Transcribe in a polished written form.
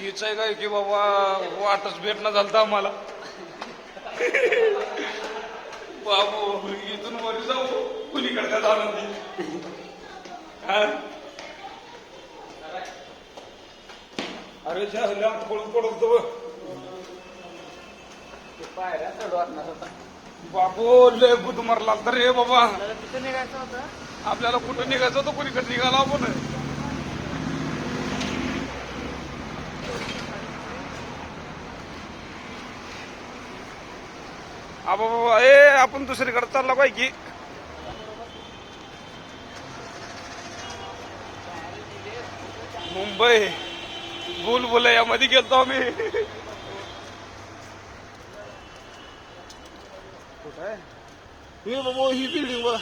हीच आहे काय की बाबा वाटच भेटणं झालं आम्हाला. बाबू इथून वर जाऊ कुणीकडे जाणार नाही. अरे झाल्या पळून पडत पायऱ्या चढ वाटणार होता. बाबू लय बुध मारला तर रे बाबा. तिथं निघायचं होतं. आपल्याला कुठं निघायचं होतं कुणीकडे निघाला आपण. बाबा ए आपण दुसरीकडे चालला पाहिजे की. मुंबई बुलबुलैयामध्ये गेलतो आम्ही. कुठं आहे हे बाबा ही बिल्डिंग बघा.